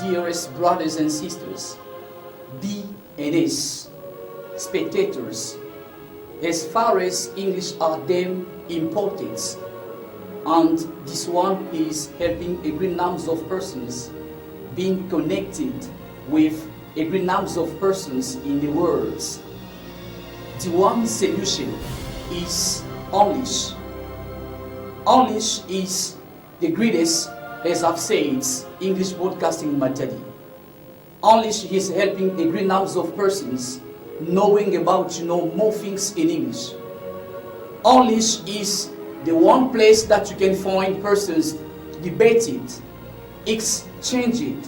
dearest brothers and sisters, BNS spectators, as far as English are them important, and this one is helping a great number of persons being connected with a great number of persons in the world. The one solution is English. English is the greatest, as I've said, English broadcasting material. English is helping a great number of persons knowing about more things in English. English is the one place that you can find persons debated, exchanging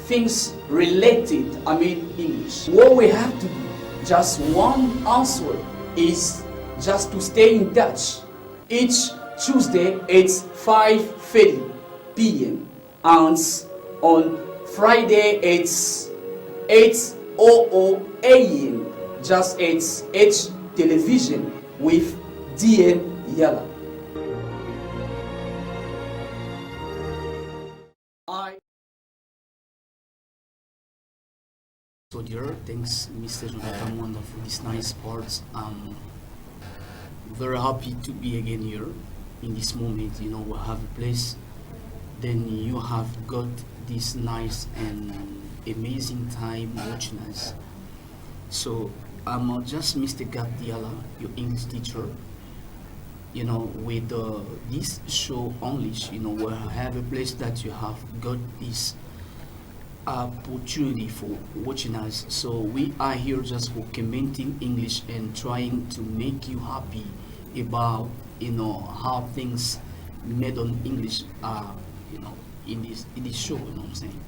things related, English. What we have to do, just one answer, is just to stay in touch. Each Tuesday it's 5:30 p.m. and on Friday it's 8:00 a.m. Just it's H television with DM Yala. So dear, thanks Mr. Jonathan Wanda for this nice part. Very happy to be again here in this moment. We have a place, then you have got this nice and amazing time watching us. So I'm just Mr. Gabdiala, your English teacher. With this show English, where I have a place that you have got this opportunity for watching us. So we are here just for commenting English and trying to make you happy about how things made on English are in this show, what I'm saying.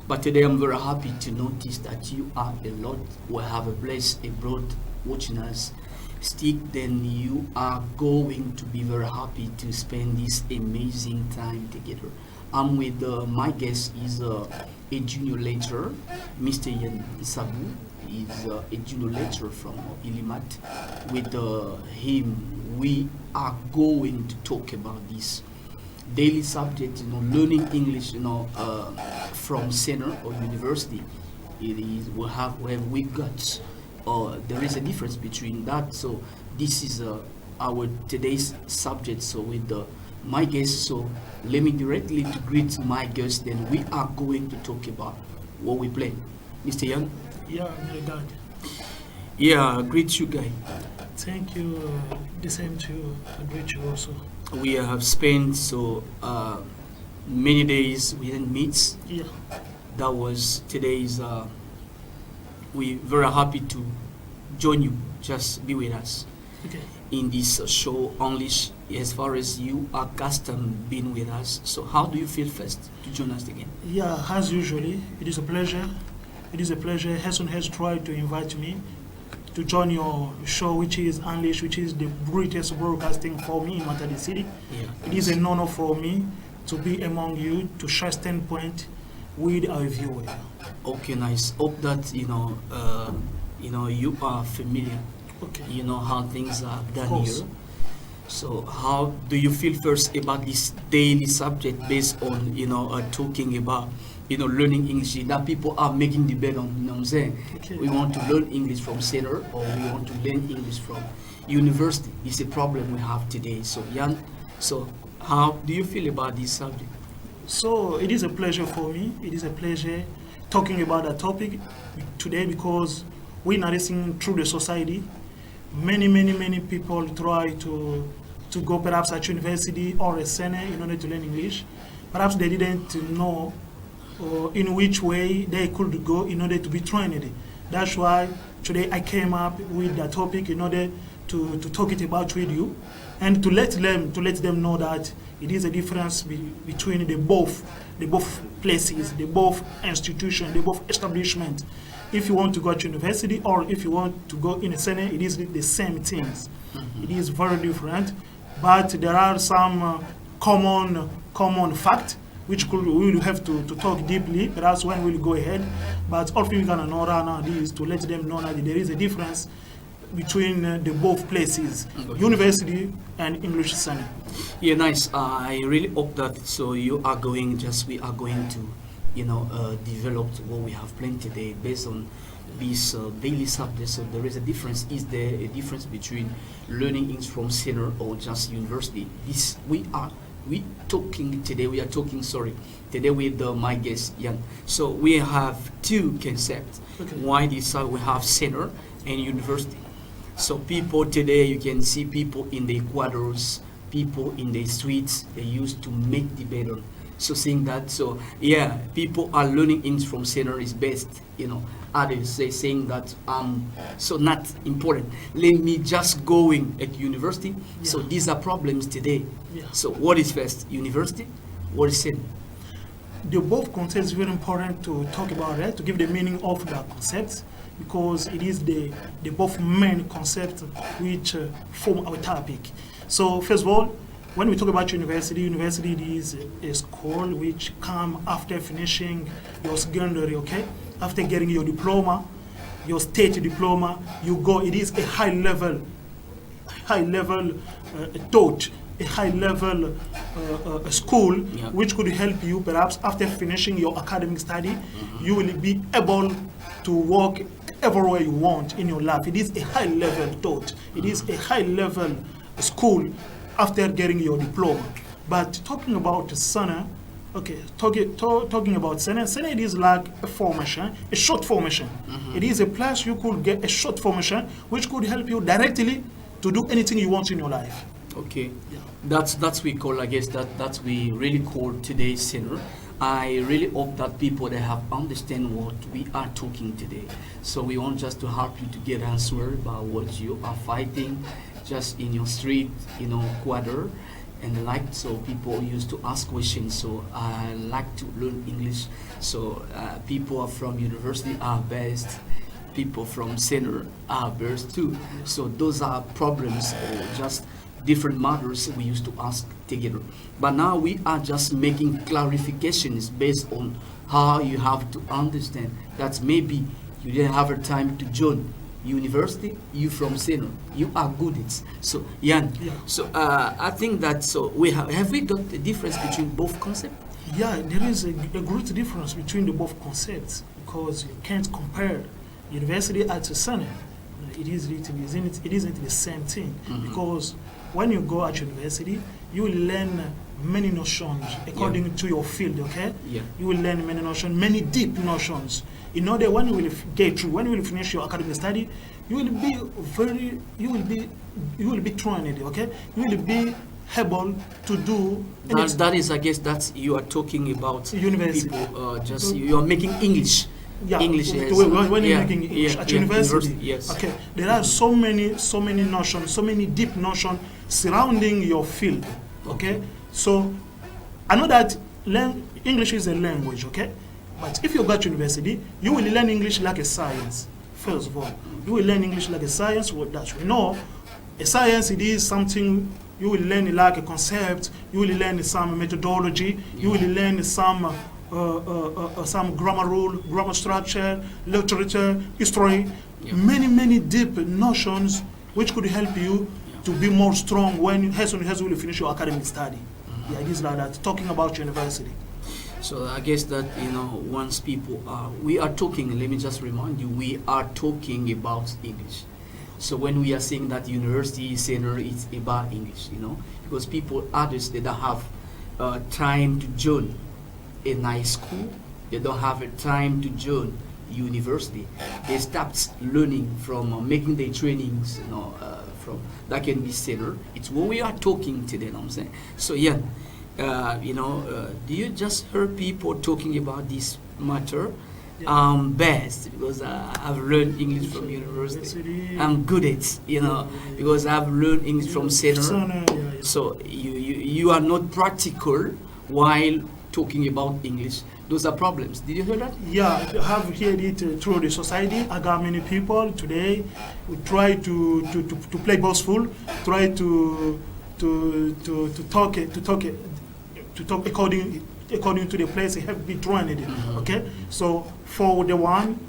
But today I'm very happy to notice that you are a lot will have a place abroad watching us stick, then you are going to be very happy to spend this amazing time together. I'm with my guest is a junior lecturer, Mr. Yan Sabu. Is a junior lecturer from Ilimat. With him, we are going to talk about this daily subject, learning English, from center or university. It is we got. There is a difference between that. So this is our today's subject. So with my guest, so let me directly to greet my guest. Then we are going to talk about what we play. Mr. Young. Yeah, very good. Yeah, greet you guy. Thank you. The same to you. I greet you also. We have spent many days we didn't meet. Yeah. That was today's. We very happy to join you. Just be with us. Okay. In this show English, as far as you are accustomed being with us. So how do you feel first to join us again? Yeah, as usually, it is a pleasure. It is a pleasure. Hesson has tried to invite me to join your show, which is English, which is the greatest broadcasting for me in Matadi City. Yeah. It is an honor for me to be among you, to share standpoint with our viewer. Okay, nice. Hope that you are familiar. Okay. You know how things are done here. So how do you feel first about this daily subject based on talking about learning English that people are making debate on, what I'm saying? Okay. We want to learn English from center or we want to learn English from university. It's a problem we have today. So Jan, so how do you feel about this subject? So it is a pleasure for me. It is a pleasure talking about that topic today because we're noticing through the society, many people try to go perhaps at university or a center in order to learn English. Perhaps they didn't know in which way they could go in order to be trained. That's why today I came up with that topic in order to talk it about with you and to let them know that it is a difference between the both places, the both institutions, the both establishments. If you want to go to university or if you want to go in a center, it is the same things. Mm-hmm. It is very different, but there are some common facts which we will have to talk deeply. That's when we'll go ahead. But all we can know right now is to let them know that there is a difference between the both places, university and English center. Yeah, nice. I really hope that we are going to developed what we have planned today based on these daily subjects. So there is a difference. Is there a difference between learning English from center or just university? This we are talking today. We are talking today with my guest Jan. So we have two concepts. Okay. Why this we have center and university. So people today, you can see people in the Ecuadors, people in the streets, they used to make debate on. So saying that, so yeah, people are learning English from center is best, Others saying that so not important. Let me just going at university. Yeah. So these are problems today. Yeah. So what is first, university? What is center? The both concepts very important to talk about, right? To give the meaning of the concepts, because it is the both main concepts which form our topic. So first of all, when we talk about university is a school which come after finishing your secondary, okay? After getting your diploma, your state diploma, you go. It is a high level taught, a high level school, Yeah. which could help you perhaps after finishing your academic study, you will be able to work everywhere you want in your life. It is a high level taught. It is a high level school after getting your diploma. But talking about SENA, okay, talking about SENA it is like a formation, a short formation. It is a place you could get a short formation which could help you directly to do anything you want in your life. Okay, Yeah. that's we call, I guess that's we really call today's center. I really hope that people that have understand what we are talking today. So we want just to help you to get answer about what you are fighting, just in your street, quarter, and so people used to ask questions. So I like to learn English. So people are from university are best. People from center are best too. So those are problems or just different matters we used to ask together. But now we are just making clarifications based on how you have to understand that maybe you didn't have a time to join university, you from center, you are good at. So Jan, Yeah. so I think that so we have we got the difference between both concepts? Yeah, there is a great difference between the both concepts because you can't compare university at a SENA. It isn't the same thing because when you go at university, you will learn many notions according to your field. Okay, Yeah. you will learn many notions, many deep notions. In order, when you will when you will finish your academic study, you will be trained. Okay, you will be able to do. That is, I guess, that's you are talking about University. people. Just you are making English. Yeah, English. when you're Yeah, making English yeah, at yeah, university, yes. okay, there are so many notions, so many deep notions surrounding your field. Okay, so I know that English is a language. Okay, but if you go to university, you will learn English like a science. First of all, you will learn English like a science. What that we know, a science it is something you will learn like a concept. You will learn some methodology. You will learn some grammar rule, grammar structure, literature, history, Yeah. many deep notions which could help you to be more strong when as soon as you finish your academic study. Yeah, it is like that. Talking about university. So I guess that once people we are talking. Let me just remind you, we are talking about English. So when we are saying that university center, it's about English, because people others they don't have time to join a nice school. They don't have a time to join university. They start learning from making their trainings, from that can be center. It's what we are talking today. I'm saying. So yeah, do you just hear people talking about this matter? Yeah. Best because I've learned English from university. University. I'm good at because I've learned English from center. Yeah. So you are not practical while talking about English. Those are problems. Did you hear that? Yeah, I have heard it through the society. I got many people today who try to play boastful, try to talk according to the place they have been trained. Okay, so for the one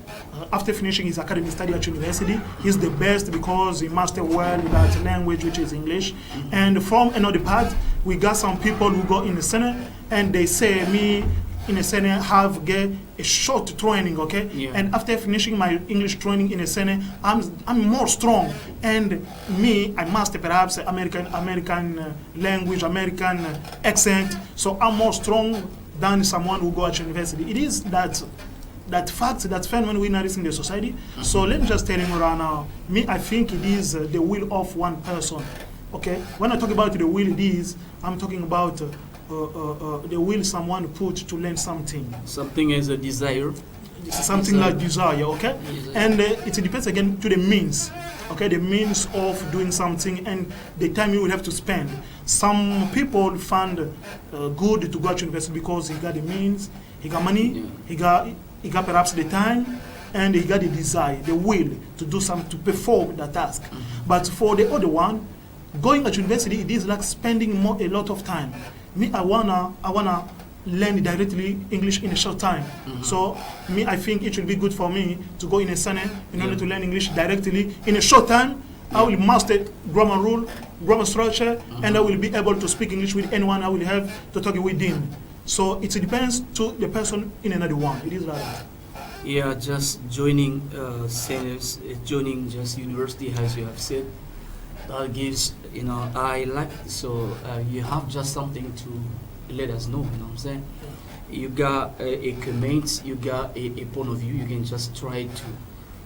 after finishing his academic study at university, he's the best because he mastered well that language which is English. And from another part, we got some people who go in the center and they say me, in a Sene have get a short training, okay? Yeah. And after finishing my English training in a Sene, I'm more strong. And me, I master perhaps American language, American accent. So I'm more strong than someone who go at university. It is that fact, that phenomenon we notice in the society. So let me just tell you right now, me, I think it is the will of one person. Okay, when I talk about the will, I'm talking about the will someone put to learn something. Something as a desire. Something like desire, okay? Desire. And it depends again to the means, okay? The means of doing something and the time you will have to spend. Some people find good to go to university because he got the means, he got money, he got perhaps the time, and he got the desire, the will to do something, to perform the task. But for the other one, going at university, it is like spending a lot of time. Me, I wanna learn directly English in a short time. So me, I think it will be good for me to go in a Sene in order to learn English directly in a short time. I will master grammar rule, grammar structure, and I will be able to speak English with anyone I will have to talk with him. So it depends to the person in another one. It is like that. Yeah, just joining centers, joining just university, as you have said, that gives, I like, so you have just something to let us know, you know what I'm saying? You got a comment, you got a point of view, you can just try to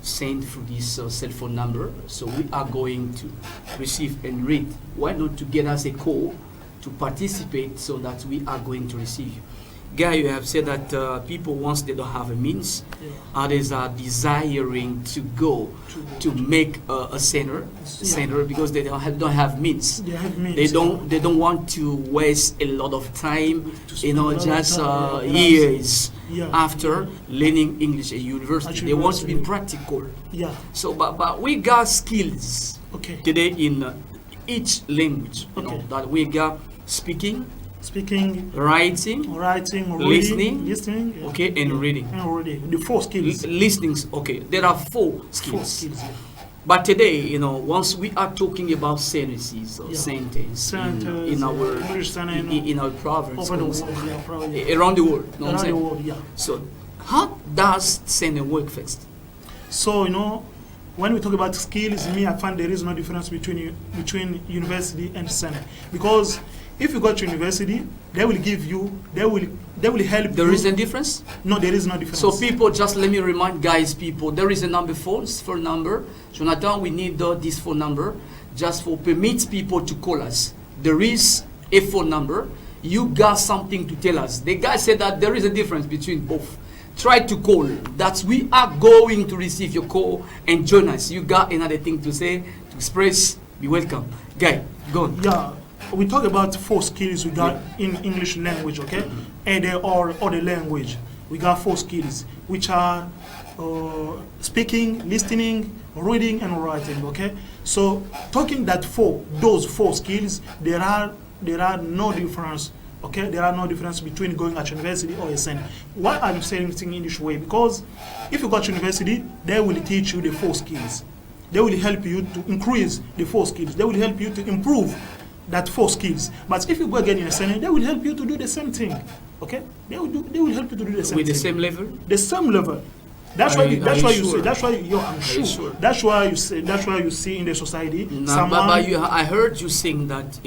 send through this cell phone number. So we are going to receive and read. Why not to get us a call to participate so that we are going to receive you? Guy, you have said that people, once they don't have a means, others are desiring to go to make a center because they don't have means. They have means. They don't want to waste a lot of time, just years after learning English at university. They want to be practical. Yeah. So, but we got skills today in each language. You know, that we got speaking, writing, listening, and reading. The 4 skills. Listenings, there are 4 skills. Yeah. But today, once we are talking about sentences or sentence in our province, around the world, around the world, yeah. So, how does sentence work first? So, when we talk about skills, I find there is no difference between university and Sene, because if you go to university, they will help you. There is a difference? No, there is no difference. So people, just let me remind people, there is a number 4, it's phone number. Jonathan, we need this phone number just for permit people to call us. There is a phone number. You got something to tell us. The guy said that there is a difference between both. Try to call. That we are going to receive your call and join us. You got another thing to say, to express, be welcome. Guy, go on. Yeah. We talk about 4 skills we got in English language, okay? And or other language. We got 4 skills, which are speaking, listening, reading, and writing, okay? So talking those 4 skills, there are no difference, okay? There are no difference between going at university or a Sene. Why I'm saying it in English way? Because if you go to university, they will teach you the 4 skills. They will help you to increase the 4 skills. They will help you to improve that 4 skills. But if you go again in a Sene, they will help you to do the same thing. Okay? They will help you to do the same with thing. the same level? The same level. That's why you say. That's why I'm sure. Sure. That's why you say. That's why you see in the society. I heard you saying that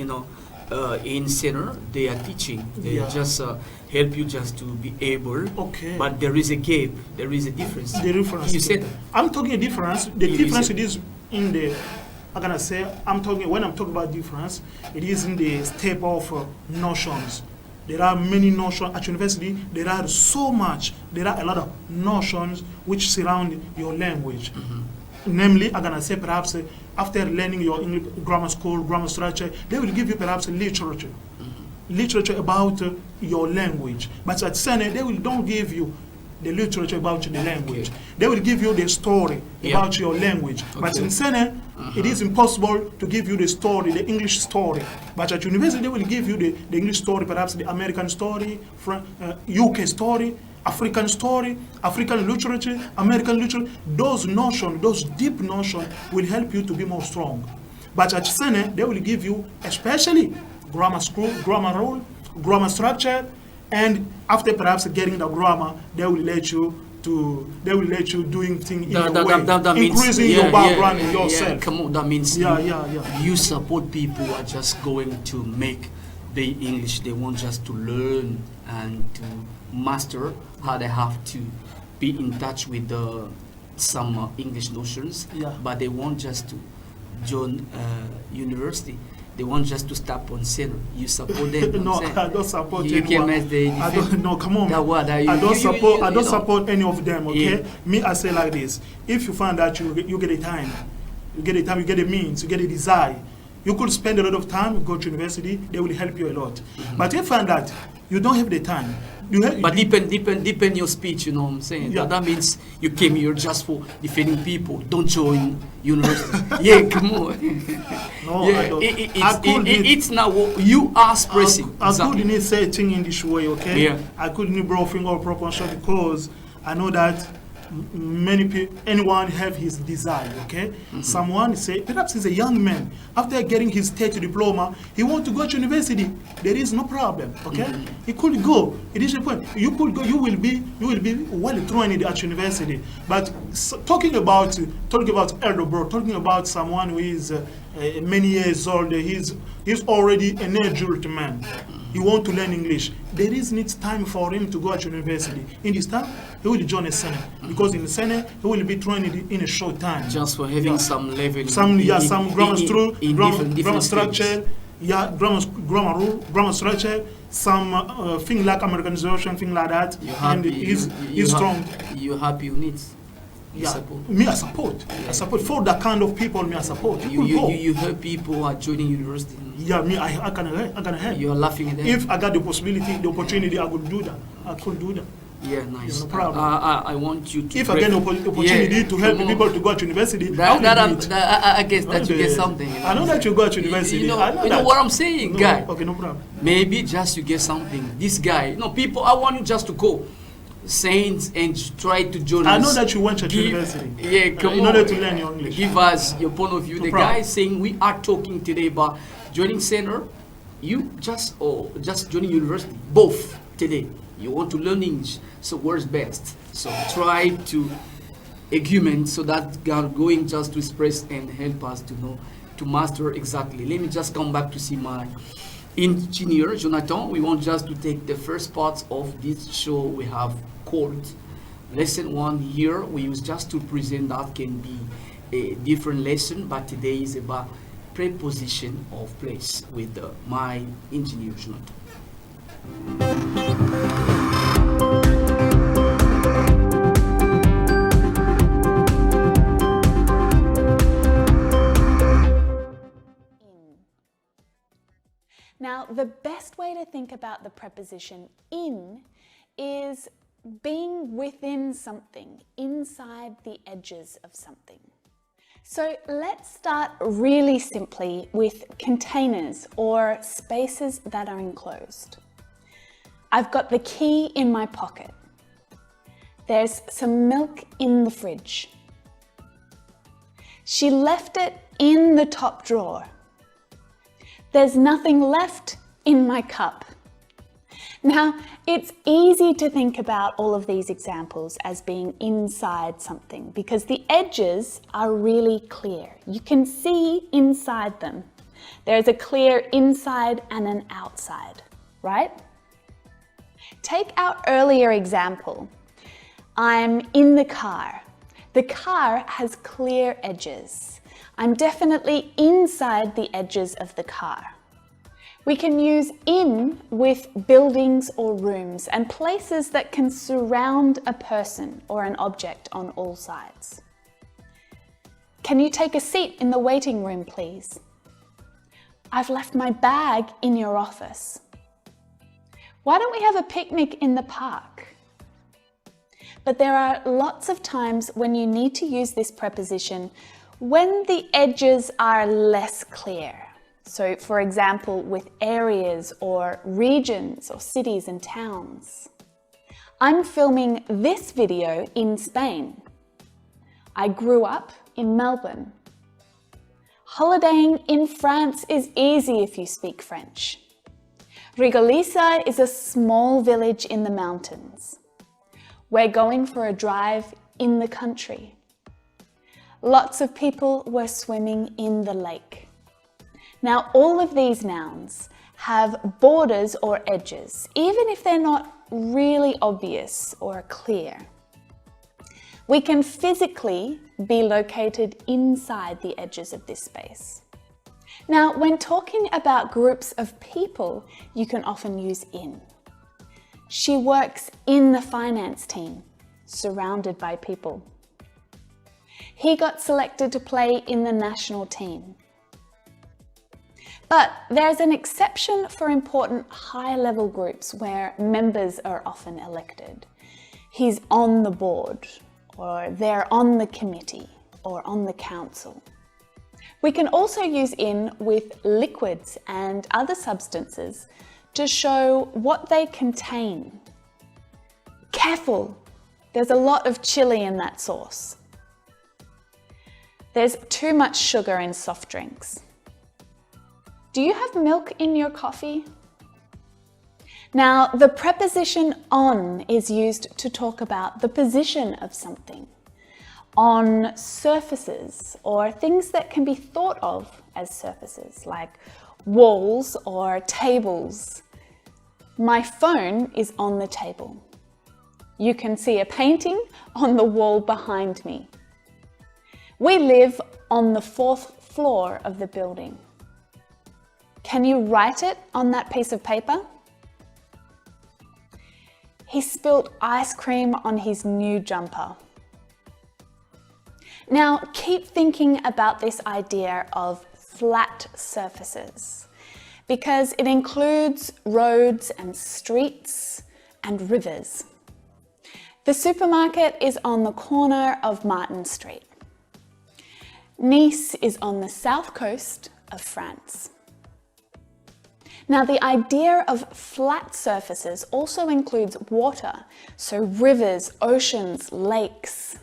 in center they are teaching. They just help you just to be able. Okay. But there is a gap. There is a difference. The difference. You said I'm talking a difference. The difference it is in the. I'm gonna say when I'm talking about difference, it is in the step of notions. There are many notions at university. There are a lot of notions which surround your language. Namely, I'm gonna say perhaps after learning your English grammar school, grammar structure, they will give you perhaps literature about your language. But at Sene, don't give you the literature about the language. Okay. They will give you the story about your language. Okay. But in Sene, it is impossible to give you the story, the English story. But at university, they will give you the English story, perhaps the American story, UK story, African story, African literature, American literature. Those notions, those deep notions will help you to be more strong. But at Sene, they will give you especially grammar school, grammar rule, grammar structure, and after perhaps getting the grammar, they will let you doing things in your way, that means, increasing your background and yourself. Yeah, come on, that means Yeah. you support people who are just going to make the English. They want just to learn and to master how they have to be in touch with some English notions, Yeah. but they want just to join university. They want just to stop on center. You support them. No, I'm saying. I don't support You anyone. can match the I don't. No, come on. That Man. what I don't support. I don't know. support any of them. Okay. Yeah. Me, I say like this: if you find that you get a time, you get a means, you get a desire, you could spend a lot of time, go to university. They will help you a lot. Mm-hmm. But if you find that you don't have the time, But depend your speech, you know what I'm saying? Yeah. That means you came here just for defending people. Don't join university. Yeah, come on. No, Yeah, I don't. it's now what you are expressing. I Exactly. couldn't say thing in this way, okay? Yeah. I couldn't bring finger proportion because I know that many people, anyone have his desire, okay? Someone say, perhaps he's a young man, after getting his state diploma, he want to go to university. There is no problem, okay? He could go. It is a point. You could go. You will be well trained at university. But talking about elder bro, talking about someone who is many years old, he's already an adult man. He want to learn English. There is needs time for him to go to university. In this time, he will join a Senate because in the Senate he will be trained in a short time. Just for having some level. Some grammar different structure, stages. grammar rule, grammar structure, some thing like Americanization, thing like that. You And happy, he's strong. You happy you need. You Yeah, support. me I support. I support for the kind of people me I support. You help people who are joining university. Yeah, me I can help. You are laughing at them. If I got the possibility, the opportunity, I would do that. I could do that. Yeah, nice. no problem. I want you to. If I get the opportunity to help come on. people to go to university, I guess that you get something. You know I know that you go to university. You know, I know you that. know what I'm saying, No, guy. Okay, no problem. Maybe just you get something. This guy, people. I want you just to go, Saints, and try to join I us. know that you went to Give- university. Yeah, come in on. order to learn your English. Give us your point of view. No The problem. guy is saying we are talking today about joining center. You just joining university. Both today. You want to learn English. So where's best? So try to argument so that we are going just to express and help us to know to master exactly. Let me just come back to see my engineer, Jonathan. We want just to take the first part of this show we have called lesson 1 here. We use just to present that can be a different lesson, but today is about preposition of place with my engineer, Jonathan. Now, the best way to think about the preposition in is being within something, inside the edges of something. So let's start really simply with containers or spaces that are enclosed. I've got the key in my pocket. There's some milk in the fridge. She left it in the top drawer. There's nothing left in my cup. Now, it's easy to think about all of these examples as being inside something because the edges are really clear. You can see inside them. There's a clear inside and an outside, right? Take our earlier example. I'm in the car. The car has clear edges. I'm definitely inside the edges of the car. We can use in with buildings or rooms and places that can surround a person or an object on all sides. Can you take a seat in the waiting room, please? I've left my bag in your office. Why don't we have a picnic in the park? But there are lots of times when you need to use this preposition when the edges are less clear. So, for example, with areas or regions or cities and towns. I'm filming this video in Spain. I grew up in Melbourne. Holidaying in France is easy if you speak French. Rigolisa is a small village in the mountains. We're going for a drive in the country. Lots of people were swimming in the lake. Now, all of these nouns have borders or edges, even if they're not really obvious or clear. We can physically be located inside the edges of this space. Now, when talking about groups of people, you can often use in. She works in the finance team, surrounded by people. He got selected to play in the national team. But there's an exception for important high-level groups where members are often elected. He's on the board, or they're on the committee, or on the council. We can also use in with liquids and other substances to show what they contain. Careful, there's a lot of chili in that sauce. There's too much sugar in soft drinks. Do you have milk in your coffee? Now, the preposition on is used to talk about the position of something. On surfaces, or things that can be thought of as surfaces, like walls or tables. My phone is on the table. You can see a painting on the wall behind me. We live on the 4th floor of the building. Can you write it on that piece of paper? He spilt ice cream on his new jumper. Now, keep thinking about this idea of flat surfaces, because it includes roads and streets and rivers. The supermarket is on the corner of Martin Street. Nice is on the south coast of France. Now, the idea of flat surfaces also includes water, so rivers, oceans, lakes.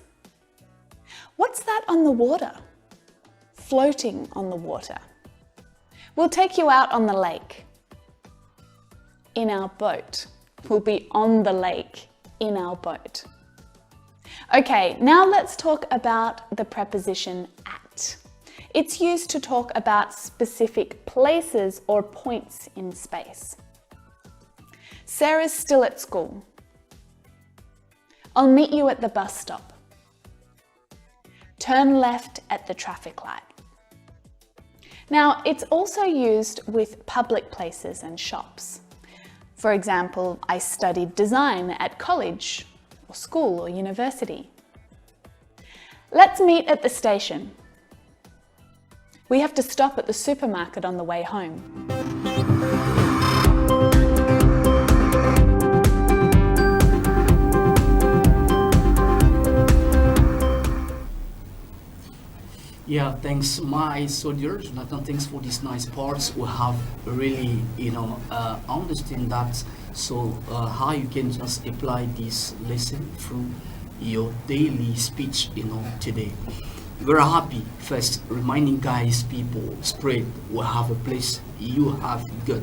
What's that on the water? Floating on the water. We'll take you out on the lake. In our boat. We'll be on the lake in our boat. Okay, now let's talk about the preposition at. It's used to talk about specific places or points in space. Sarah's still at school. I'll meet you at the bus stop. Turn left at the traffic light. Now, it's also used with public places and shops. For example, I studied design at college, or school, or university. Let's meet at the station. We have to stop at the supermarket on the way home. Yeah, thanks, my soldier, Jonathan. Thanks for these nice parts. We have really, understand that. So, how you can just apply this lesson through your daily speech, today. We're happy. First, reminding guys, people, spread. We have a place. You have got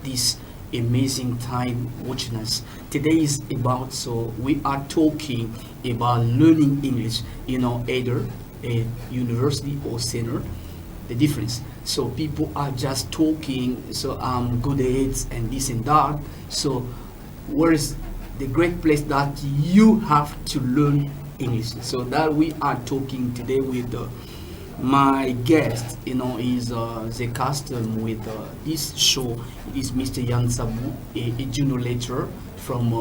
this amazing time watching us. Today is about, so we are talking about learning English, either a university or center, the difference. So people are just talking, so I'm good at it and this and that. So where is the great place that you have to learn English? So that we are talking today with my guest, is the custom with this show. It is Mr. Yan Sabu, a junior lecturer from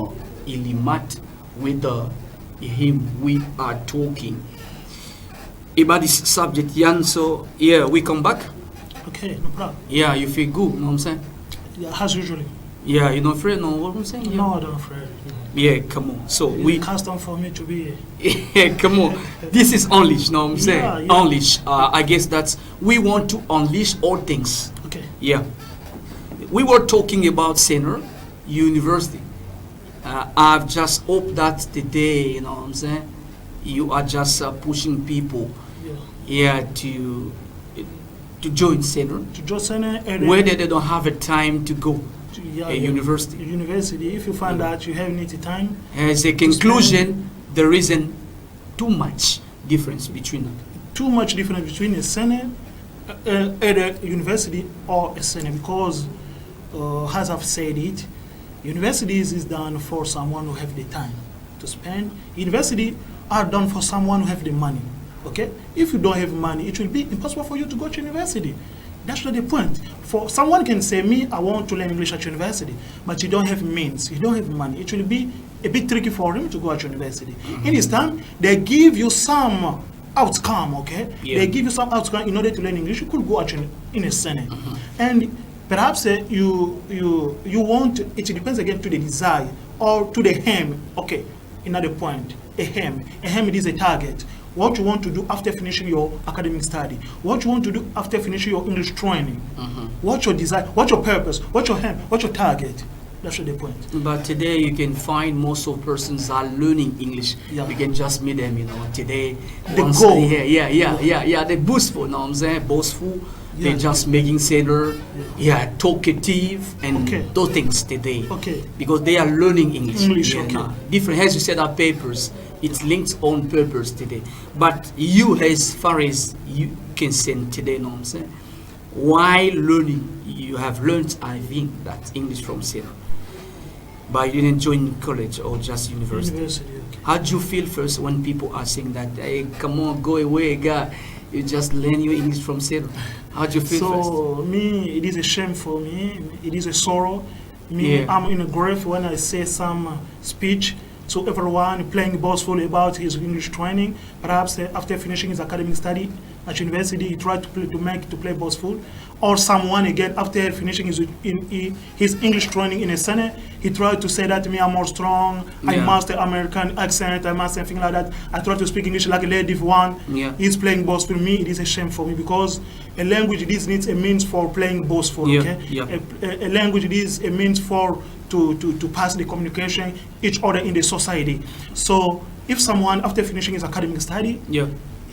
Ilimat. With him, we are talking about this subject, Yan. So yeah, we come back. Okay, no problem. Yeah, you feel good, you know what I'm saying? Yeah, as usually. Yeah, you're not afraid, know what I'm saying? No, I don't afraid. Yeah, come on. So It's custom for me to be here. Yeah, come on. This is unleash, know what I'm saying? Yeah. Unleash. I guess that's, we want to unleash all things. Okay. Yeah. We were talking about center, university. I've just hoped that today, you know what I'm saying, you are just pushing people, to join center, To just send it whether they don't have a time to go. a university. University, if you find that you have need time. As a conclusion, there isn't too much difference between them. Too much difference between a sene at a university or a sene, because as I've said it, universities is done for someone who have the time to spend. University are done for someone who have the money. Okay, if you don't have money, it will be impossible for you to go to university. That's not the point. For someone can say, me, I want to learn English at university, but you don't have means, you don't have money. It will be a bit tricky for him to go at university. In this time, they give you some outcome, okay? Yeah. They give you some outcome in order to learn English. You could go at in a Senate. And perhaps you want, it depends again to the desire or to the aim. Okay, another point, a aim. A aim is a target. What you want to do after finishing your academic study, what you want to do after finishing your English training, what's your desire, what's your purpose, what's your aim, what's your target. That's the point. But today you can find most of persons are learning English. Yeah. You can just meet them, today. The once goal. They're boastful, know what I'm saying? Boastful. Yeah. They're just making sense, talkative, and Okay. those things today. Okay. Because they are learning English. English, okay. Different, as you said, our papers. It's linked on purpose today. But you, as far as you can send today, know what I'm saying? While learning, you have learned, I think, that English from zero. But you didn't join college or just university. Okay. How do you feel first when people are saying that, hey, come on, go away, guy, you just learn your English from zero? How do you feel first? So me, it is a shame for me. It is a sorrow. Me, Yeah. I'm in a grief when I say some speech to everyone playing boastful about his English training. Perhaps after finishing his academic study at university, he tried to play boastful. Or someone again after finishing his English training in a Senate, he tried to say that me I'm more strong. I Yeah. master American accent. I master something like that. I try to speak English like a native one. Yeah. He's playing boastful. Me, it is a shame for me because a language this needs a means for playing boastful. Yeah, Okay, yeah. A language is a means for to pass the communication each other in the society. So if someone after finishing his academic study, Yeah.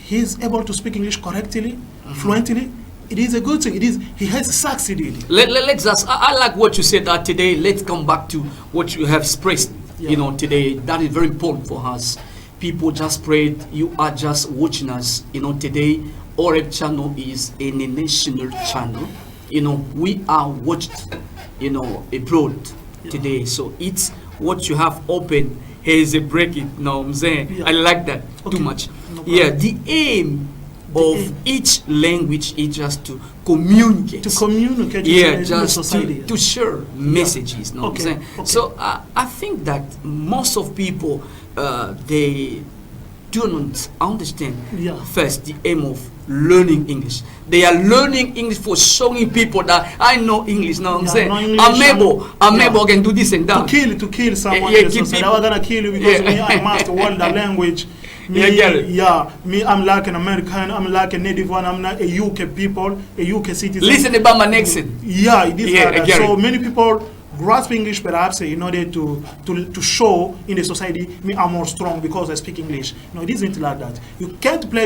he's able to speak English correctly, fluently, it is a good thing. It is he has succeeded. Let's just, I like what you said today. Let's come back to what you have expressed, Yeah. today. That is very important for us. People just prayed, you are just watching us, today. Oreb channel is a national channel. We are watched, abroad today. So it's what you have open. Here's a break it, know what I'm saying? Yeah. I like that Okay. too much. No Yeah, problem. the aim The of aim. each language is just to communicate. To communicate Yeah, in the just society. to share messages. Know what I'm Okay, saying? okay. So I think that most of people they do not understand Yeah. first the aim of learning English. They are learning English for showing people that I know English. Know what I'm Yeah, saying? I know English, I'm able can do this and that. To kill someone Yeah, in the kill society. people. I was gonna kill you because Yeah. me, I master all the language. Me, Yeah, get it. me, I'm like an American, I'm like a native one, I'm not a UK people, a UK citizen. Listen about my accent. Yeah, it is Yeah, like I that. get So it. many people grasp English perhaps in order to show in the society me I'm more strong because I speak English. No, it isn't like that. You can't play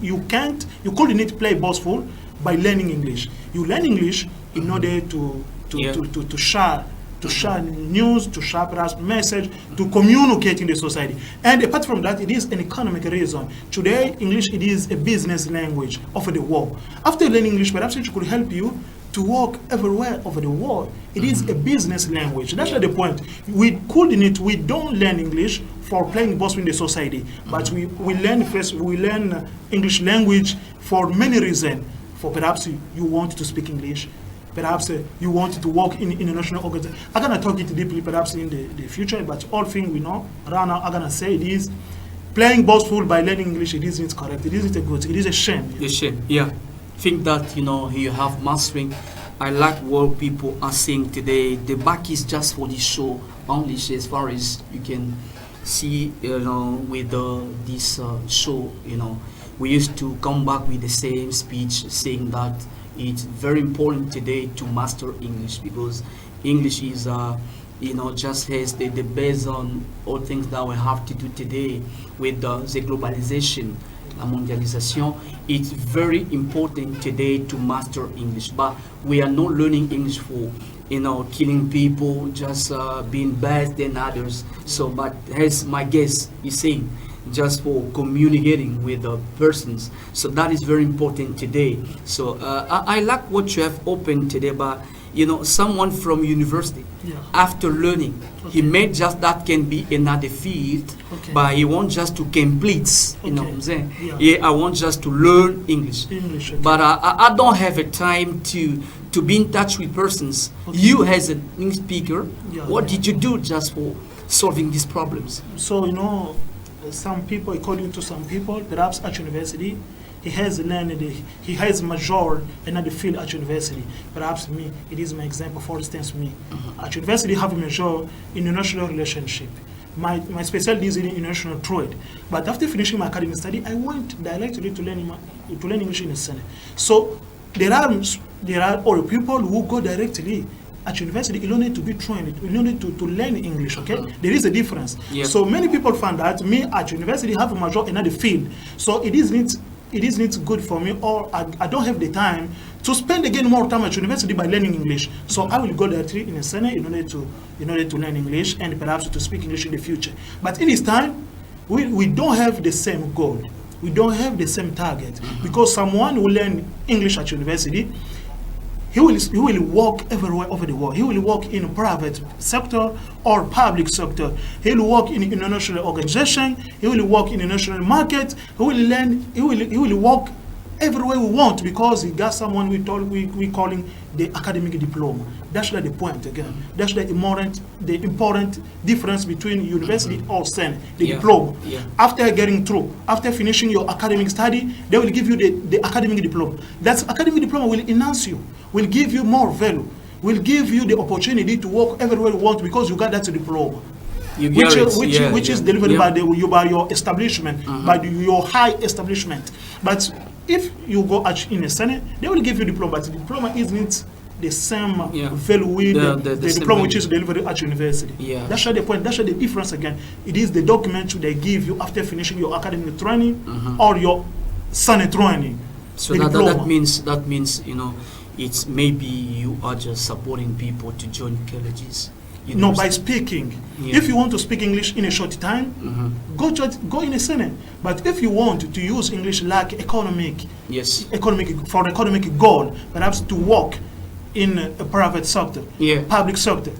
you couldn't play boastful by learning English. You learn English in order Yeah. to share news, to share perhaps message, to communicate in the society. And apart from that, it is an economic reason. Today, English it is a business language of the world. After learning English, perhaps it could help you to work everywhere over the world. It is a business language. That's the point. We don't learn English for playing boss in the society, but we learn English language for many reasons. For perhaps you want to speak English, perhaps you want to work in international organization. I'm gonna talk it deeply perhaps in the future, but all things we know, right now I'm gonna say it is playing boastful by learning English, it isn't correct. It isn't a good, it is a shame. The shame, yeah. Think that you have mastering. I like what people are saying today. The back is just for the show only, as far as you can see, with this show, we used to come back with the same speech saying that it's very important today to master English because English is just has the base on all things that we have to do today with the globalization, la mondialisation. It's very important today to master English, but we are not learning English for killing people, just being bad than others. So, but as my guest is saying, just for communicating with the persons. So that is very important today. So I like what you have opened today, but someone from university, after learning, he made just that can be another field, but he wants just to complete, you know what I'm saying? I want just to learn English. But I don't have a time to be in touch with persons. You as an English speaker, what did you do just for solving these problems? So, some people, according to some people, perhaps at university, he has learned, he has major in the field at university. Perhaps me, it is my example. For instance, me at university have a major in international relationship. My specialty is in international trade. But after finishing my academic study, I went directly to learn English in the Senate. So there are other people who go directly at university. You don't need to be trained. You don't need to learn English. Okay, there is a difference. So many people find that me at university have a major in another field. So it isn't good for me, or I don't have the time to spend again more time at university by learning English. So I will go directly in the Senate in order to learn English and perhaps to speak English in the future. But in this time, we don't have the same goal. We don't have the same target, because someone who learn English at university, he will work everywhere over the world. He will work in private sector or public sector. He will work in international organization. He will work in the national market. He will learn. He will work everywhere we want, because he got someone we calling the academic diploma. That's the point again. That's the important difference between university or Senate, the diploma. After getting through, after finishing your academic study, they will give you the academic diploma. That academic diploma will enhance you, will give you more value, will give you the opportunity to work everywhere you want, because you got that diploma. Which is delivered by your establishment, by your high establishment. But if you go in the Senate, they will give you diploma, but the diploma isn't the same value with the diploma which is delivered at university. That's the point. That's the difference again. It is the document they give you after finishing your academic training or your Senate training. So that means it's maybe you are just supporting people to join colleges. No, by speaking. If you want to speak English in a short time, go in a Senate. But if you want to use English like economic goal, perhaps to work in a private sector, public sector,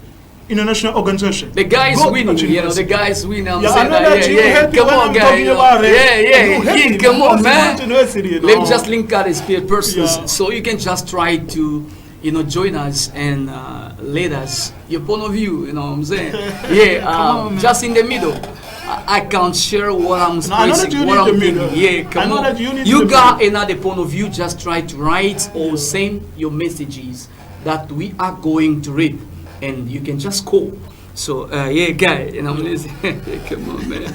international organization. The guy is winning, the guy is winning. I'm saying that, come on, guy. Come on, man. Let me just link out as persons, so you can just try to join us and let us your point of view. You know what I'm saying? Just in the middle. I can't share what I'm expressing, what I'm thinking. Come on. You got another point of view. Just try to write or send your messages that we are going to read, and you can just call. So guy, I'm listening. Come on, man.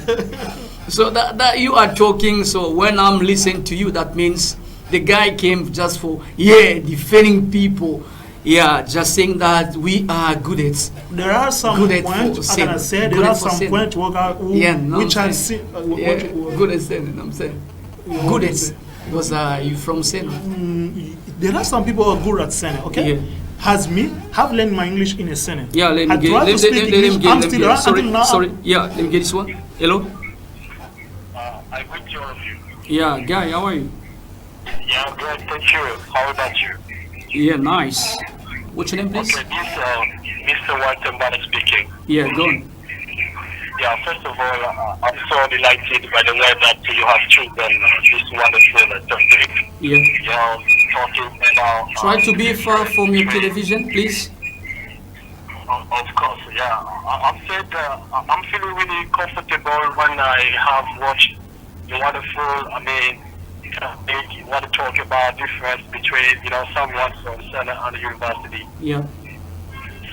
So that you are talking. So when I'm listening to you, that means the guy came just for defending people. Just saying that we are good at. There are some points. I gotta say, there are some points which I see. Good at saying. I'm saying. Good at. Because you from Sena? There are some people who are good at Sena. Okay. Has me have learned my English in a Sena. Let me get. Sorry. Let me get this one. Hello. I greet you all of you. Guy, how are you? I'm good, thank you. How about you? Nice. What's your name, please? Okay, this Mr. Watambana speaking. Go on. First of all, I'm so delighted by the way that you have chosen this wonderful topic. Talking about... Try to be far from your television, please. Of course, I'm feeling really comfortable when I have watched the wonderful, you want to talk about difference between, someone from Senate and the university.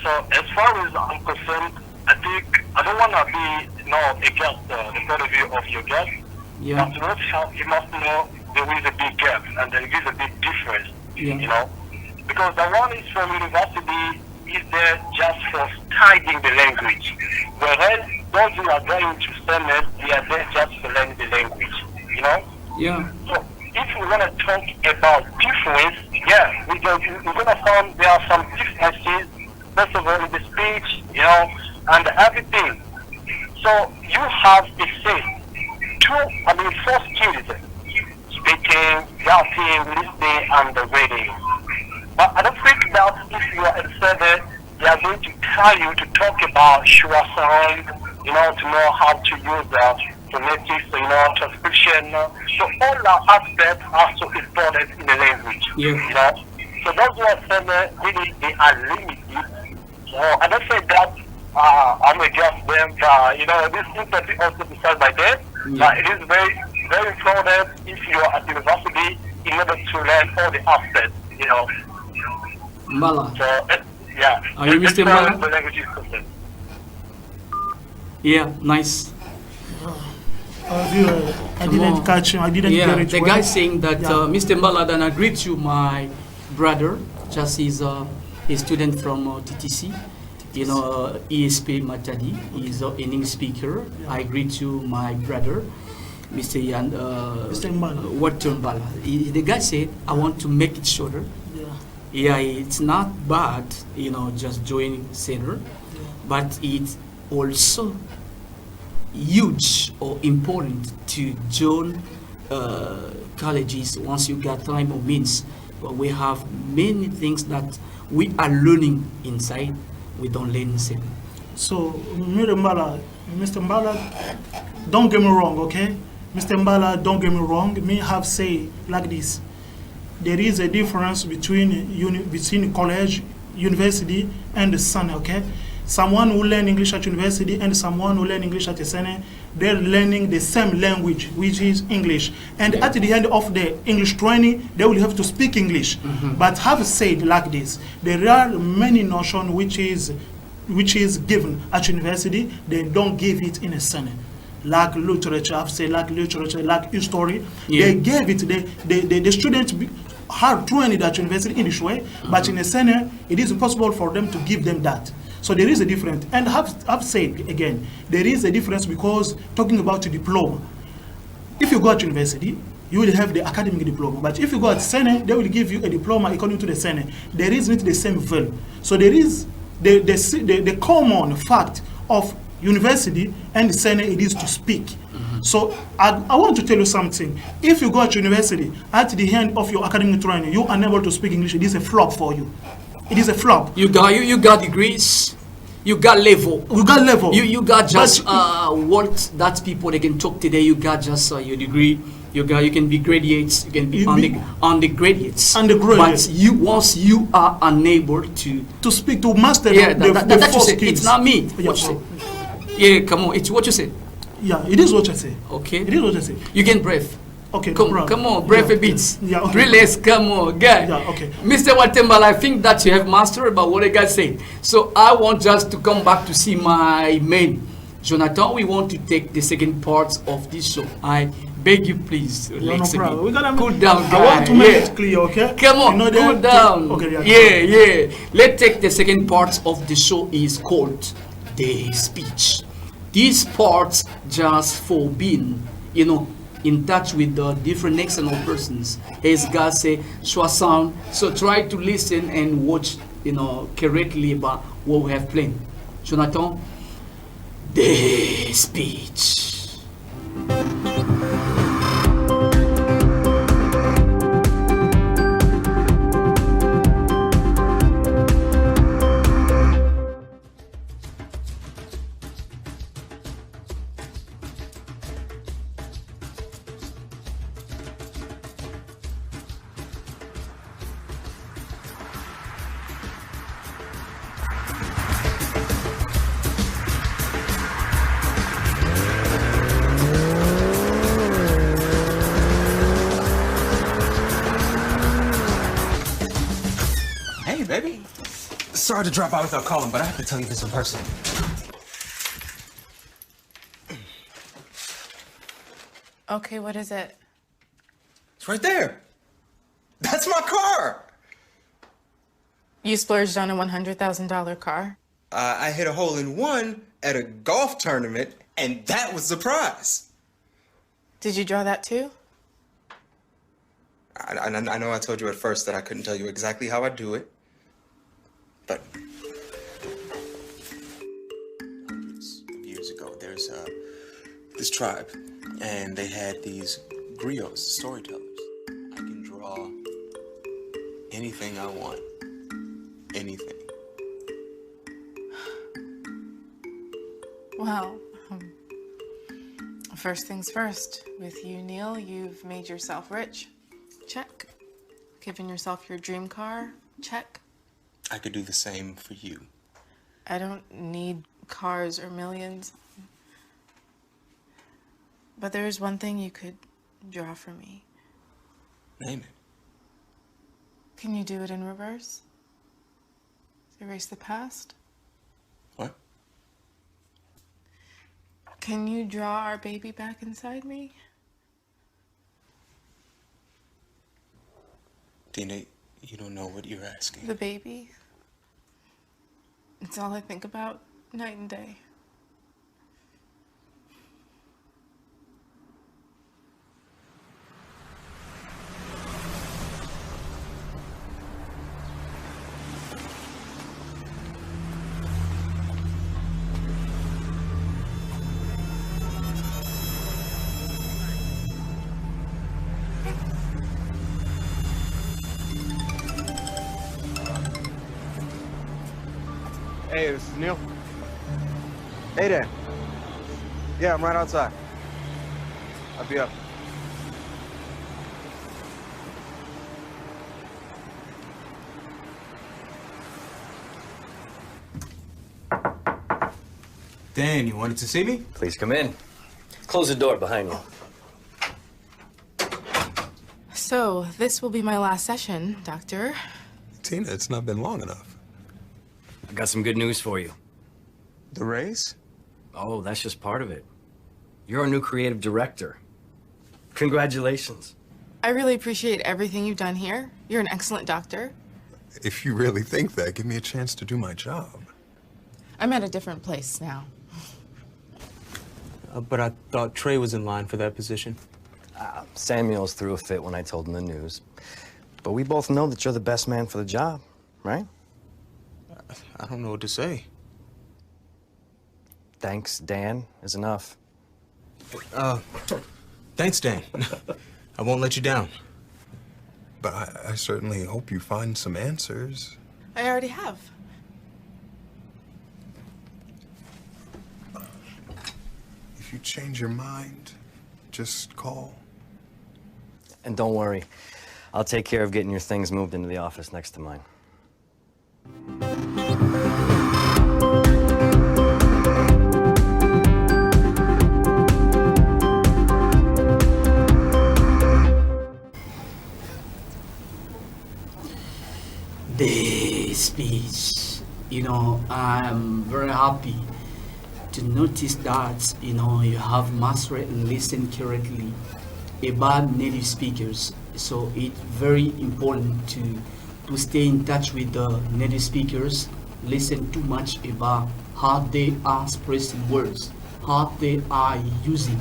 So as far as I'm concerned, I think I don't want to be against the point of view of your guest. But you must know there is a big gap and there is a big difference. Because the one is from university is there just for studying the language, whereas those who are going to Senate, they are there just for learning the language. So if we want to talk about difference, we're going to find there are some differences, first of all, in the speech, you know, and everything. So you have a say. Four skills: speaking, writing, listening, and reading. But I don't think that if you are in survey, they are going to tell you to talk about sure sound, you know, to know how to use that phonetics, you know, transcription. So all that aspects are so important in the language. Yeah. You know? So that's why survey really they are limited. So I don't say that I'm against them, but you know, this thing can be also decided by them. Yeah. But it is very, very important if you are at university in order to learn all the aspects, you know. Mbala. So, yeah. Are you Mr. Mbala? The language is concerned. Yeah, nice. I didn't catch him. I didn't Yeah, get it. the well. guy saying that Yeah. Mr. Mbala then agreed to my brother, just he's a student from TTC, you know, ESP Matadi. He's an English speaker. Yeah. I agreed to my brother, Mr. Yan, Mr. Mbala. Walter Mbala. The guy said, I want to make it shorter. Yeah. Yeah, it's not bad, you know, just joining center, Yeah. but it's also huge or important to join colleges once you got time or means. But we have many things that we are learning inside, we don't learn inside. So, Mr. Mbala, don't get me wrong, okay? Mr. Mbala, don't get me wrong. Me have say like this. There is a difference between college, university, and the SENE, okay? Someone who learn English at university and someone who learn English at the SENE, they're learning the same language, which is English. And at the end of the English training, they will have to speak English. But have said like this, there are many notions which is given at university, they don't give it in a SENE. Like literature, I've said like literature, like history. Yeah. They gave it, the students are trained at university in this way, but in a SENE, it is impossible for them to give them that. So there is a difference. And I've said again, there is a difference because talking about a diploma, if you go to university, you will have the academic diploma. But if you go at SENE, they will give you a diploma according to the SENE. There is not the same value. So there is the common fact of university and SENE, it is to speak. So I want to tell you something. If you go to university, at the end of your academic training, you are unable to speak English, it is a flop for you. It is a flop. You got degrees, you got level. You got level. You got just what that people they can talk today. You got just your degree. You can be graduates. You can be undergraduates. Undergraduates. But once you are unable to speak, to master yeah, the that you four say. skills. It's not me. Yeah, What you say? Yeah, come on. It's what you say. Yeah, it is what I say. Okay. It is what I say. You can breathe. Okay, Come on, breathe a bit. Yeah, okay. Relax, come on, guy. Yeah, okay. Mr. Watembala, I think that you have mastered about what the guy said. So I want just to come back to see my man, Jonathan. We want to take the second part of this show. I beg you, please, relax a bit. We're gonna Cool down, guy. I want to make it clear, okay? Come on, You know cool that- down. Okay, Yeah. Let's take the second part of the show is called the speech. This part just for being, in touch with the different external persons. As God say, sound. So try to listen and watch, correctly about what we have planned. Jonathan, the speech. Hey, baby. Sorry to drop by without calling, but I have to tell you this in person. Okay, what is it? It's right there. That's my car. You splurged on a $100,000 car? I hit a hole in one at a golf tournament, and that was the prize. Did you draw that too? I know I told you at first that I couldn't tell you exactly how I do it, but years ago. There's this tribe, and they had these griots, storytellers. I can draw anything I want. Anything. Well, first things first. With you, Neil, you've made yourself rich. Check. Given yourself your dream car. Check. I could do the same for you. I don't need cars or millions. But there is one thing you could draw for me. Name it. Can you do it in reverse? Erase the past? What? Can you draw our baby back inside me? Tina, you don't know what you're asking. The baby. It's all I think about night and day. Hey, this is Neil. Hey, Dan. Yeah, I'm right outside. I'll be up. Dan, you wanted to see me? Please come in. Close the door behind you. So, this will be my last session, Doctor. Tina, it's not been long enough. I got some good news for you. The raise? Oh, that's just part of it. You're our new creative director. Congratulations. I really appreciate everything you've done here. You're an excellent doctor. If you really think that, give me a chance to do my job. I'm at a different place now. But I thought Trey was in line for that position. Samuels threw a fit when I told him the news. But we both know that you're the best man for the job, right? I don't know what to say. Thanks, Dan, is enough. Thanks, Dan. I won't let you down. But I certainly hope you find some answers. I already have. If you change your mind, just call. And don't worry, I'll take care of getting your things moved into the office next to mine. The speech, I'm very happy to notice that, you have mastered and listened correctly about native speakers. So it's very important to stay in touch with the native speakers, listen too much about how they are expressing words, how they are using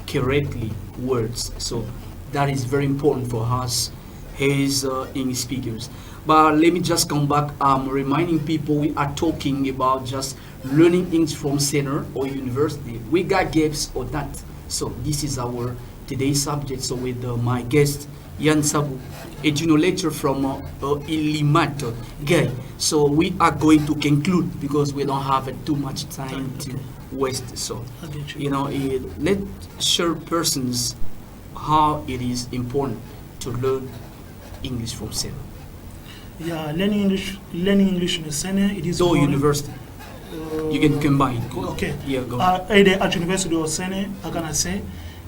correctly words. So that is very important for us as English speakers. But let me just come back, reminding people we are talking about just learning English from center or university. We got gaps or that. So this is our today's subject. So with my guest, Yan Sabu, a junior lecturer from Ilimat Gay. So we are going to conclude because we don't have too much time to waste. So, let share persons how it is important to learn English from center. Yeah, learning English in the center, it is So university. You can combine. Okay. Yeah, go. Either at university or center, I can say,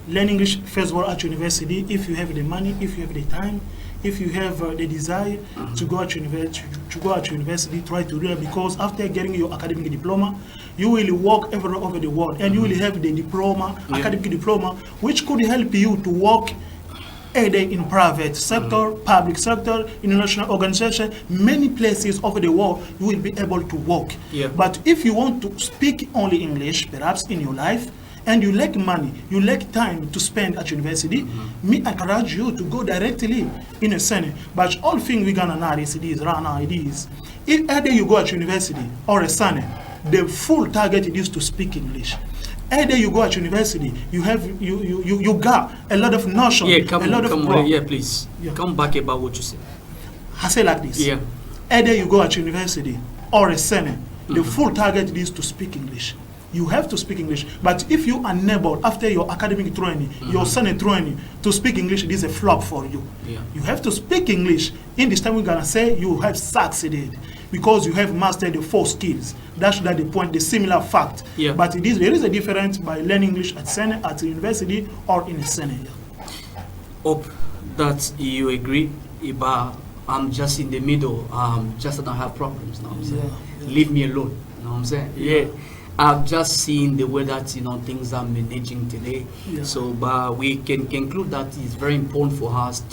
learn English first of all at university. If you have the money, if you have the time, if you have the desire to go at university, try to do it, because after getting your academic diploma, you will work everywhere over the world, and you will have the diploma, academic diploma, which could help you to work either in private sector, public sector, international organization, many places over the world, you will be able to work. Yeah. But if you want to speak only English, perhaps in your life, and you lack money, you lack time to spend at university, me encourage you to go directly in a center. But all thing we're gonna notice it is right now, it is, if either you go at university or a center, the full target is to speak English. Either you go at university, you got a lot of notion, Yeah, come a lot on, of yeah, please. Yeah. Come back about what you said. I say like this. Yeah. Either you go at university or a seminar, the full target is to speak English. You have to speak English. But if you are unable, after your academic training, your Senate training, to speak English, it is a flop for you. Yeah. You have to speak English. In this time, we're going to say you have succeeded because you have mastered the 4 skills. That's the point, the similar fact. Yeah. But there is a difference by learning English at Senate, at the university, or in a Senate. Hope that you agree, but I'm just in the middle. Just don't have problems. Know what I'm saying? Leave me alone. Know what I'm saying? Yeah. I've just seen the way that things are managing today. Yeah. So, but we can conclude that it's very important for us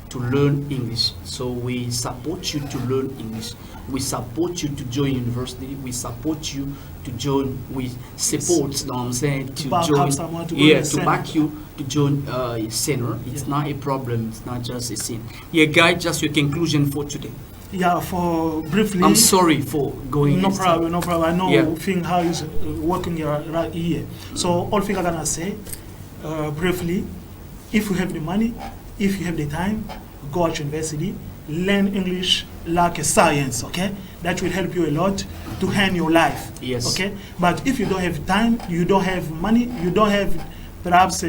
to learn English. So we support you to learn English. We support you to join university. We support you to join. We support, know what I'm saying, to back join. up someone to go Yeah, to to center. back you to join a center. It's not a problem. It's not just a sin. Yeah, guy, just your conclusion for today. Yeah, for briefly. I'm sorry for going. No this problem, no problem. I know Yeah. thing how is working here right here. So all thing I'm gonna say briefly, if you have the money, if you have the time, go at university, learn English like a science, okay? That will help you a lot to hand your life. Yes. Okay? But if you don't have time, you don't have money, you don't have perhaps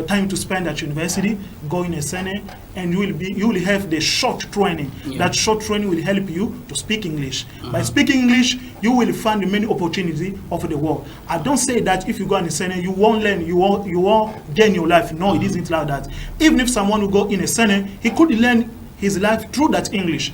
time to spend at university, go in a center, and you will have the short training. Yeah. That short training will help you to speak English. By speaking English, you will find many opportunities of the world. I don't say that if you go in a center, you won't learn, you won't gain your life. No, it isn't like that. Even if someone will go in a center, he could learn his life through that English.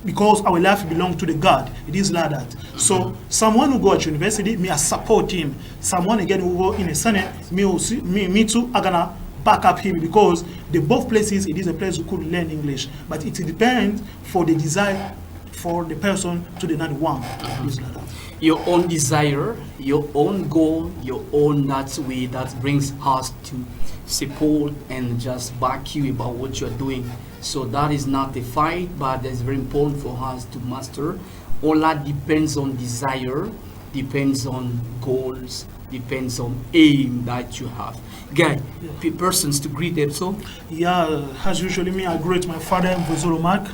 Because our life belongs to the God. It is like that. So someone who go at university, me I support him. Someone again who go in a Senate, me too, I'm gonna back up him because the both places it is a place who could learn English. But it depends for the desire for the person to the another one. It is like that. Your own desire, your own goal, your own that way that brings us to support and just back you about what you're doing. So that is not a fight, but it's very important for us to master. All that depends on desire, depends on goals, depends on aim that you have. Guy, persons to greet them, so? Yeah, as usually me, I greet my father, Mvozolo Mark,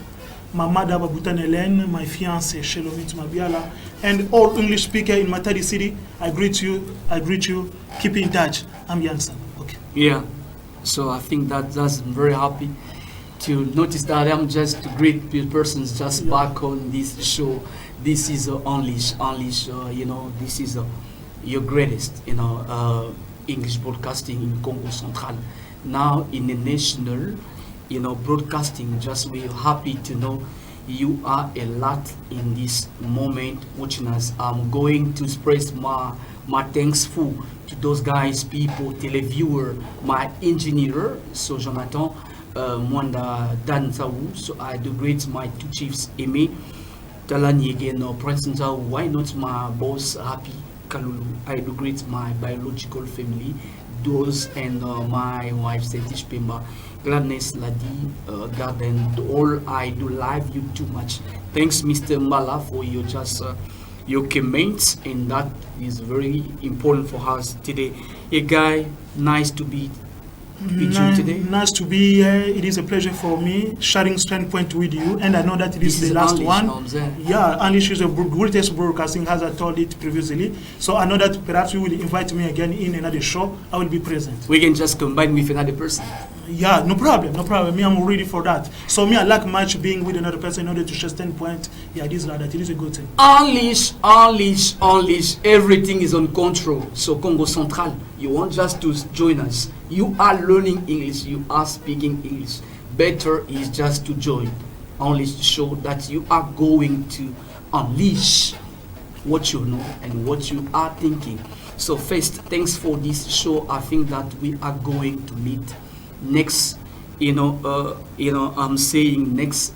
my mother, Babutan Hélène, my fiancé, Shelomit Mabiala, and all English speaker in Matadi City. I greet you, keep in touch. I'm Jansen. Okay. Yeah, so I think that's very happy to notice that I'm just to greet persons just back on this show. This is Unleash, this is your greatest, English broadcasting in Congo Central. Now in the national, broadcasting, just we're happy to know you are a lot in this moment watching us. I'm going to express my thanksful to those guys, people, televiewer, my engineer, so Jonathan, Mwanda Dan Zawu. So I do greet my 2 chiefs, Amy Talani again, President Zawu. Why not my boss, Happy Kalulu? I do greet my biological family, those and my wife, Setish Pemba, Gladness Ladi, Garden. All I do love you too much. Thanks, Mr. Mala, for your your comments, and that is very important for us today. A guy, nice to be with you today. Nice to be here. It is a pleasure for me sharing standpoint with you, and I know that it is the last one. Yeah, Unleash is the greatest broadcasting, as I told it previously. So I know that perhaps you will invite me again in another show. I will be present. We can just combine with another person. Yeah, no problem. Me, I'm ready for that. So me, I like much being with another person in order to share standpoint. Yeah, it is like that. It is a good thing. Unleash. Everything is on control. So Congo Central, you want just to join us. You are learning English. You are speaking English. Better is just to join. Unleash show that you are going to unleash what you know and what you are thinking. So first, thanks for this show. I think that we are going to meet next, I'm saying next,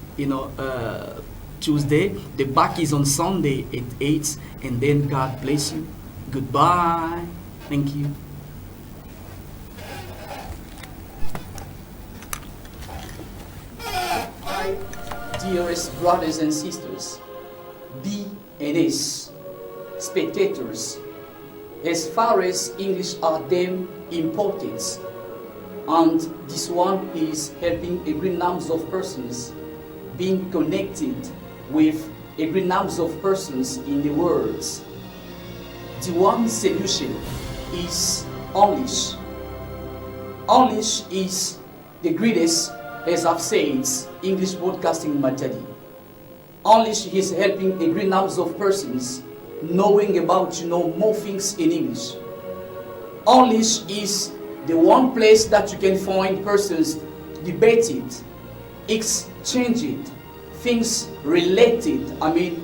Tuesday. The back is on Sunday at 8, and then God bless you. Goodbye. Thank you. Dearest brothers and sisters, B and S, spectators, as far as English are them important, and this one is helping a great number of persons being connected with a great number of persons in the world. The one solution is English. English is the greatest, as I've said, English broadcasting material. English is helping a great number of persons knowing about more things in English. English is the one place that you can find persons debated, exchanging things related,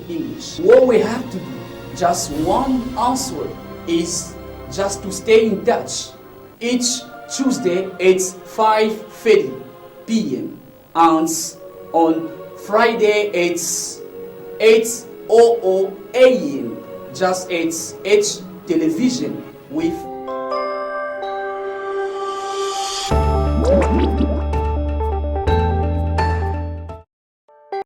English. What we have to do, just one answer, is just to stay in touch. Each Tuesday it's 5:30 p.m. and on Friday it's 8:00 a.m. Just it's H television with